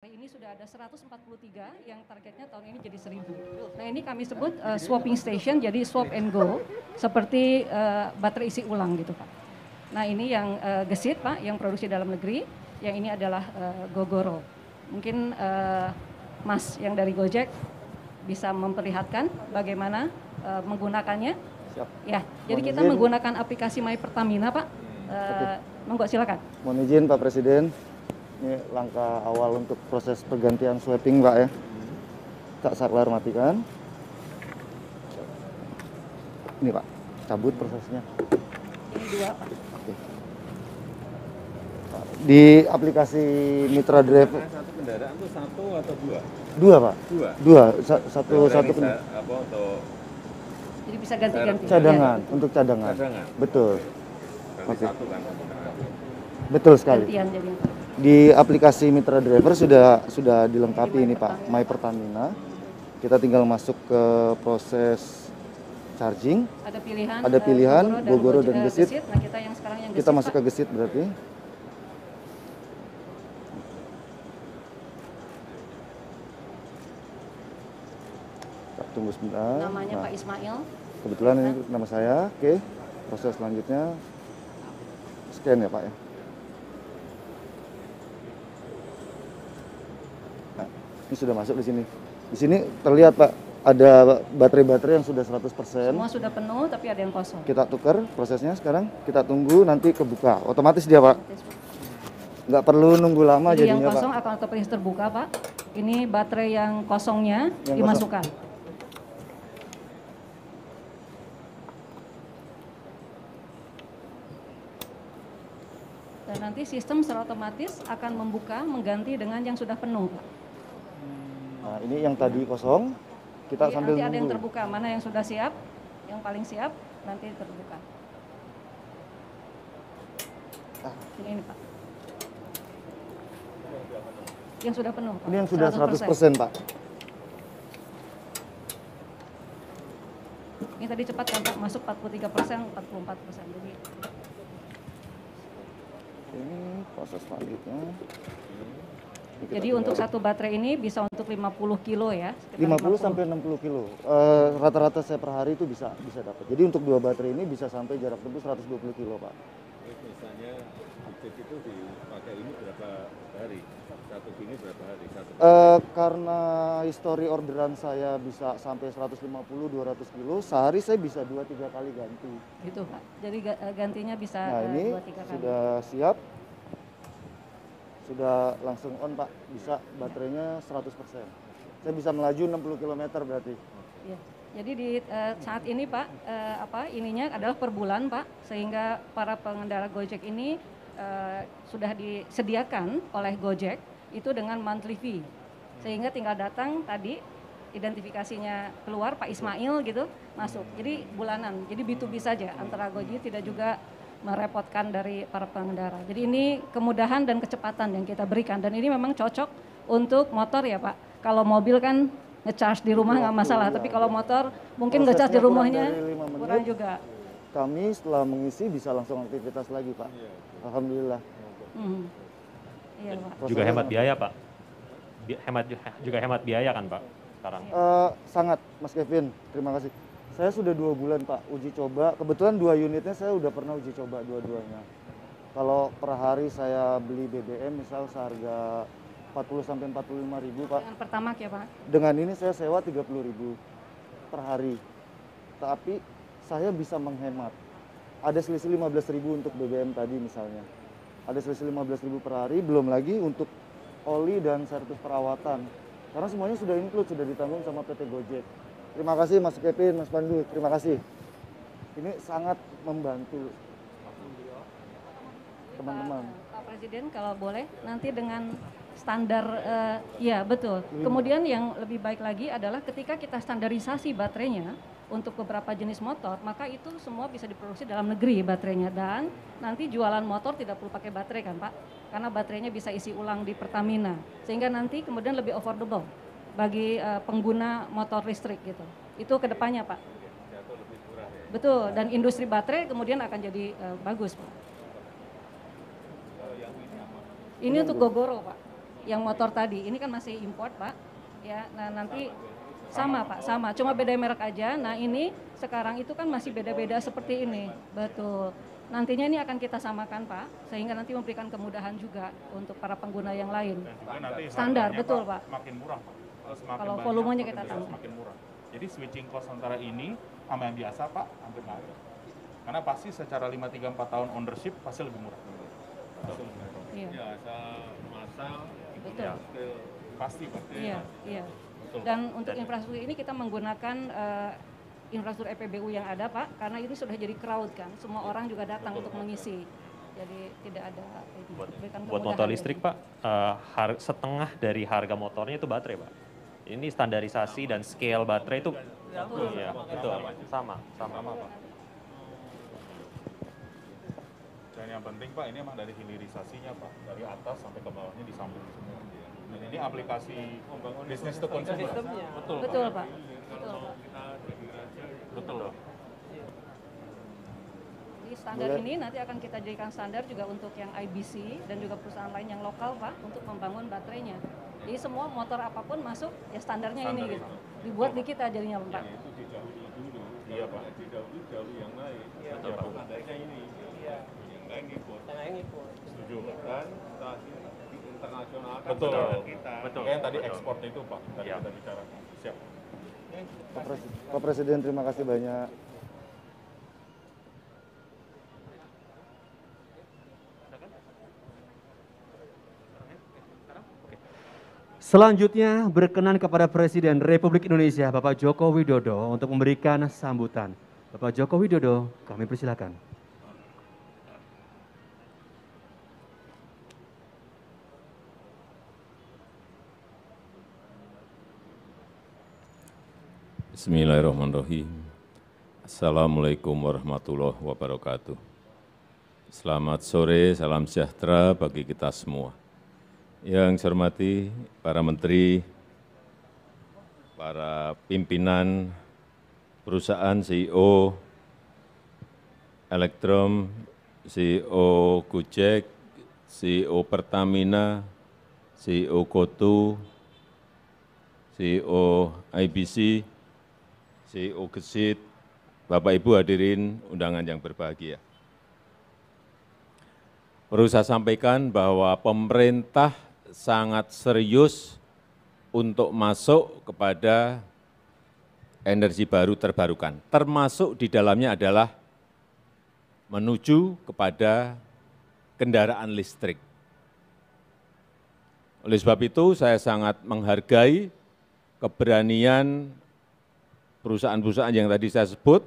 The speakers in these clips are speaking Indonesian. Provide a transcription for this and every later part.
Hari ini sudah ada 143 yang targetnya tahun ini jadi 1000. Nah ini kami sebut swapping station, jadi swap and go, seperti baterai isi ulang gitu Pak. Nah ini yang gesit Pak, yang produksi dalam negeri, yang ini adalah Gogoro. Mungkin Mas yang dari Gojek bisa memperlihatkan bagaimana menggunakannya. Siap. Ya, jadi kita menggunakan aplikasi My Pertamina Pak. Monggo silakan. Mohon izin Pak Presiden. Ini langkah awal untuk proses pergantian swapping Pak ya. Kak Saklar matikan. Ini Pak, cabut prosesnya. Ini 2 Pak. Oke. Di aplikasi Mitra Drive. Satu kendaraan itu satu atau dua? Dua Pak. Dua. Satu kendaraan. Apa untuk Jadi bisa ganti-ganti. Cadangan, Ya, untuk cadangan. cadangan? Betul. Berarti Oke. satu kan? Betul sekali. gantian jadi. Di aplikasi Mitra Driver sudah dilengkapi ini Pak, My Pertamina. Kita tinggal masuk ke proses charging. Ada pilihan Gogoro dan Gesit. Nah, kita yang sekarang yang Gesit. Kita masuk Pak. ke Gesit berarti. Kita tunggu sebentar. Namanya Nah, Pak Ismail. kebetulan ini nama saya. Oke. Proses selanjutnya scan ya Pak ya. Nah, ini sudah masuk di sini. Di sini terlihat Pak, ada baterai-baterai yang sudah 100%. Semua sudah penuh tapi ada yang kosong. Kita tukar prosesnya sekarang. Kita tunggu nanti kebuka. Otomatis dia Pak. Nggak perlu nunggu lama Jadi yang jadinya kosong Pak. akan otomatis terbuka Pak. Ini baterai yang kosongnya Yang dimasukkan. Dan nanti sistem secara otomatis akan membuka mengganti dengan yang sudah penuh Pak. Nah, ini yang tadi kosong. Kita Jadi sambil nanti ada yang nunggu. terbuka, mana yang sudah siap, yang paling siap nanti terbuka. Ini Pak. Yang sudah penuh Pak. Ini yang sudah 100% Pak. Ini tadi cepat kan Pak, masuk 43%, 44%. Jadi Ini proses selanjutnya. Ini kita Jadi untuk satu baterai ini bisa untuk 50 kilo ya. sekitar 50 sampai 60 kilo. Rata-rata saya per hari itu bisa dapat. Jadi untuk dua baterai ini bisa sampai jarak tempuh 120 kilo Pak. Terus misalnya budget itu dipakai ini berapa hari? Satu gini berapa hari? Karena histori orderan saya bisa sampai 150-200 kilo, sehari saya bisa 2-3 kali ganti. Gitu Pak. Jadi gantinya bisa Nah ini 2-3 kali. sudah siap. Sudah langsung on Pak, bisa baterainya 100%. Saya bisa melaju 60 km berarti. Ya. Jadi di saat ini Pak, ininya adalah per bulan Pak, sehingga para pengendara Gojek ini sudah disediakan oleh Gojek itu dengan monthly fee, sehingga tinggal datang tadi identifikasinya keluar Pak Ismail gitu masuk. Jadi bulanan, jadi B2B saja antara Gojek, tidak juga merepotkan dari para pengendara. Jadi ini kemudahan dan kecepatan yang kita berikan, dan ini memang cocok untuk motor ya Pak. Kalau mobil kan nge-charge di rumah nggak masalah, tapi kalau motor mungkin nge-charge di rumahnya kurang juga. Kami setelah mengisi bisa langsung aktivitas lagi Pak. Alhamdulillah. Iya Pak. Juga hemat biaya Pak. Juga hemat biaya kan Pak sekarang. Sangat Mas Kevin, terima kasih. Saya sudah 2 bulan Pak uji coba. Kebetulan 2 unitnya saya udah pernah uji coba dua-duanya. Kalau per hari saya beli BBM misal seharga 40 sampai 45 ribu Pak. Dengan Pertamax ya Pak. Dengan ini saya sewa 30 ribu per hari. Tapi saya bisa menghemat. Ada selisih 15 ribu untuk BBM tadi misalnya. Ada selisih 15 ribu per hari, belum lagi untuk oli dan servis perawatan. Karena semuanya sudah include, sudah ditanggung sama PT Gojek. Terima kasih Mas Kevin, Mas Pandu, terima kasih. Ini sangat membantu teman-teman. Pak Presiden kalau boleh nanti dengan standar, ya betul. Kemudian yang lebih baik lagi adalah ketika kita standarisasi baterainya untuk beberapa jenis motor, maka itu semua bisa diproduksi dalam negeri baterainya, dan nanti jualan motor tidak perlu pakai baterai kan Pak, karena baterainya bisa isi ulang di Pertamina, sehingga nanti kemudian lebih affordable bagi pengguna motor listrik gitu. Itu kedepannya Pak. Betul, dan industri baterai kemudian akan jadi bagus Pak. Ini untuk Gogoro Pak. yang motor tadi. Ini kan masih import, Pak. Ya, nah nanti sama Pak, sama. Cuma beda merek aja. Nah ini sekarang itu kan masih beda-beda seperti ini. Betul. Nantinya ini akan kita samakan Pak, sehingga nanti memberikan kemudahan juga untuk para pengguna yang lain. Dan juga nanti Standar, harganya, betul Pak. Makin murah Pak. Semakin Kalau banyak, volumenya makin kita besar, tambah. semakin murah. Jadi switching cost antara ini sama yang biasa Pak hampir nggak ada. Karena pasti secara 5, 3, 4 tahun ownership pasti lebih murah. Pasti lebih murah. Iya, Ya, asal massal betul. Ya. skill Pasti Pak. Iya, iya. Betul. Dan untuk infrastruktur ini kita menggunakan infrastruktur EPBU yang ada Pak, karena ini sudah jadi crowd kan, semua orang juga datang untuk mengisi. Jadi tidak ada berikan Buat kemudahan motor ya. listrik Pak, setengah dari harga motornya itu baterai Pak. Ini standarisasi dan scale baterai itu iya, betul, sama. Sama Pak. Dan yang penting Pak, ini emang dari hilirisasinya Pak, dari atas sampai ke bawahnya disambung semua. Dan ini aplikasi business to consumer. Betul. Betul Pak. Betul Pak. Betul. Jadi standar ini nanti akan kita jadikan standar juga untuk yang IBC dan juga perusahaan lain yang lokal Pak untuk membangun baterainya. Jadi semua motor apapun masuk ya standarnya ini gitu. Dibuat di kita jadinya Pak. itu didahului dulu. Iya, Pak. Didahului yang lain. Betul, Pak. Standarnya ini. Yang lain import. Setuju Pak. Dan setelah di internasional kan Betul. standar kita. Betul. Kayak yang tadi Betul. ekspor itu Pak, tadi Iya. kita bicara. Siap. Pak Presiden, terima kasih banyak. Selanjutnya berkenan kepada Presiden Republik Indonesia Bapak Joko Widodo untuk memberikan sambutan. Bapak Joko Widodo, kami persilakan. Bismillahirrahmanirrahim. Assalamualaikum warahmatullahi wabarakatuh. Selamat sore, salam sejahtera bagi kita semua. Yang saya hormati para menteri, para pimpinan perusahaan CEO Elektrum, CEO Gojek, CEO Pertamina, CEO Goto, CEO IBC, CEO Gesit, Bapak Ibu hadirin undangan yang berbahagia. Perlu saya sampaikan bahwa pemerintah sangat serius untuk masuk kepada energi baru terbarukan, termasuk di dalamnya adalah menuju kepada kendaraan listrik. Oleh sebab itu, saya sangat menghargai keberanian perusahaan-perusahaan yang tadi saya sebut,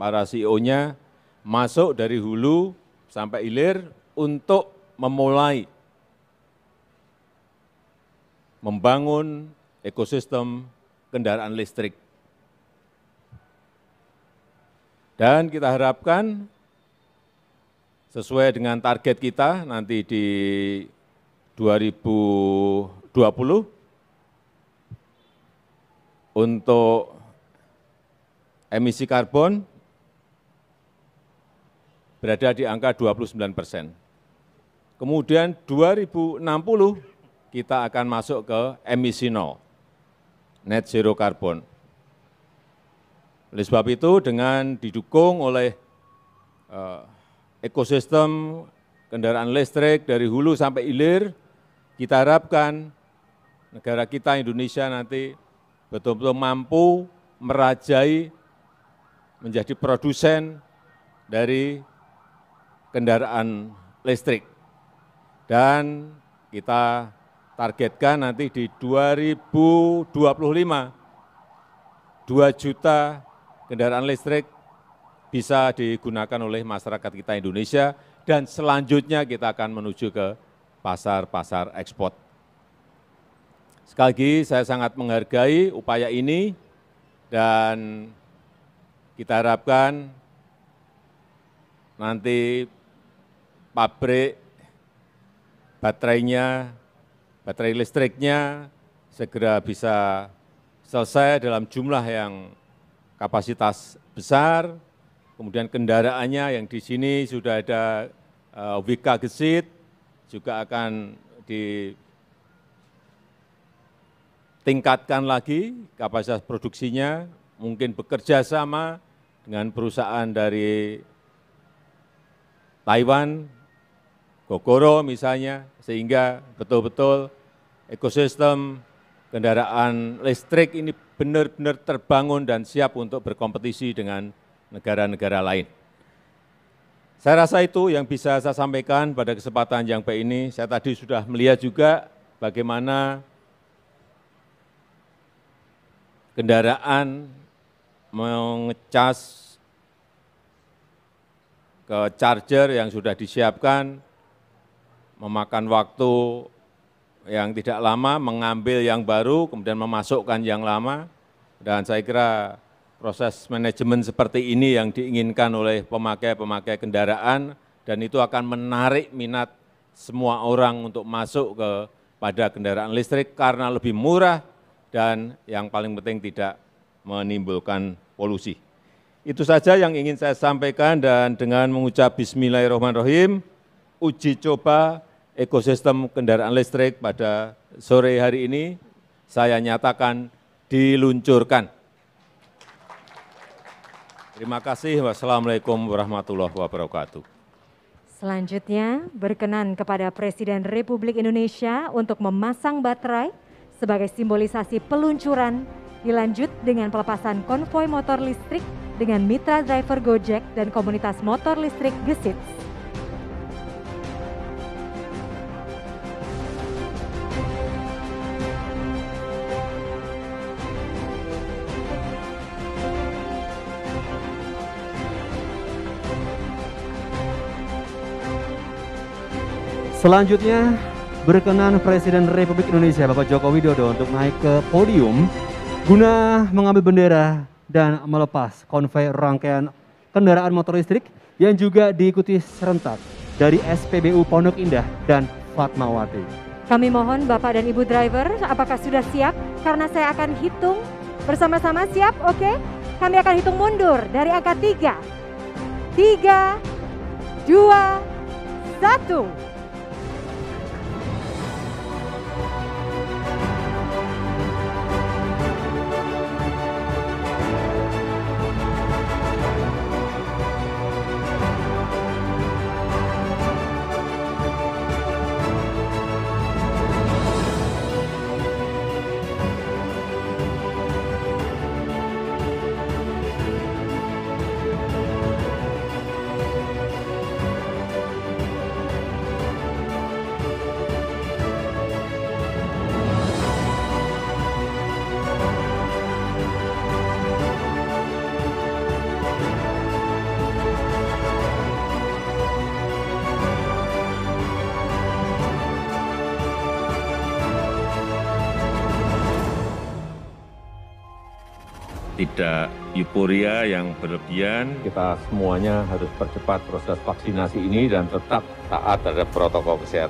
para CEO-nya masuk dari hulu sampai hilir untuk memulai membangun ekosistem kendaraan listrik. Dan kita harapkan sesuai dengan target kita nanti di 2020 untuk emisi karbon berada di angka 29%. Kemudian 2060 kita akan masuk ke emisi nol, net zero karbon. Oleh sebab itu dengan didukung oleh ekosistem kendaraan listrik dari hulu sampai hilir, kita harapkan negara kita Indonesia nanti betul-betul mampu merajai menjadi produsen dari kendaraan listrik. Dan kita targetkan nanti di 2025, 2 juta kendaraan listrik bisa digunakan oleh masyarakat kita Indonesia, dan selanjutnya kita akan menuju ke pasar-pasar ekspor. Sekali lagi saya sangat menghargai upaya ini, dan kita harapkan nanti pabrik baterainya, baterai listriknya segera bisa selesai dalam jumlah yang kapasitas besar, kemudian kendaraannya yang di sini sudah ada WK Gesit juga akan tingkatkan lagi kapasitas produksinya, mungkin bekerja sama dengan perusahaan dari Taiwan, Gogoro misalnya, sehingga betul-betul ekosistem kendaraan listrik ini benar-benar terbangun dan siap untuk berkompetisi dengan negara-negara lain. Saya rasa itu yang bisa saya sampaikan pada kesempatan yang baik ini. Saya tadi sudah melihat juga bagaimana kendaraan mengecas ke charger yang sudah disiapkan, memakan waktu yang tidak lama, mengambil yang baru, kemudian memasukkan yang lama, dan saya kira proses manajemen seperti ini yang diinginkan oleh pemakai-pemakai kendaraan, dan itu akan menarik minat semua orang untuk masuk kepada kendaraan listrik karena lebih murah dan yang paling penting tidak menimbulkan polusi. Itu saja yang ingin saya sampaikan, dan dengan mengucap bismillahirrahmanirrahim, uji coba ekosistem kendaraan listrik pada sore hari ini saya nyatakan diluncurkan. Terima kasih. Wassalamualaikum warahmatullahi wabarakatuh. Selanjutnya, berkenan kepada Presiden Republik Indonesia untuk memasang baterai sebagai simbolisasi peluncuran, dilanjut dengan pelepasan konvoi motor listrik dengan mitra driver Gojek dan komunitas motor listrik Gesits. Selanjutnya, berkenan Presiden Republik Indonesia Bapak Joko Widodo untuk naik ke podium guna mengambil bendera dan melepas konvoi rangkaian kendaraan motor listrik yang juga diikuti serentak dari SPBU Pondok Indah dan Fatmawati. Kami mohon Bapak dan Ibu driver, apakah sudah siap? Karena saya akan hitung bersama-sama. Siap? Oke. Kami akan hitung mundur dari angka 3. 3, 2, 1. Tidak euforia yang berlebihan, kita semuanya harus percepat proses vaksinasi ini dan tetap taat terhadap protokol kesehatan.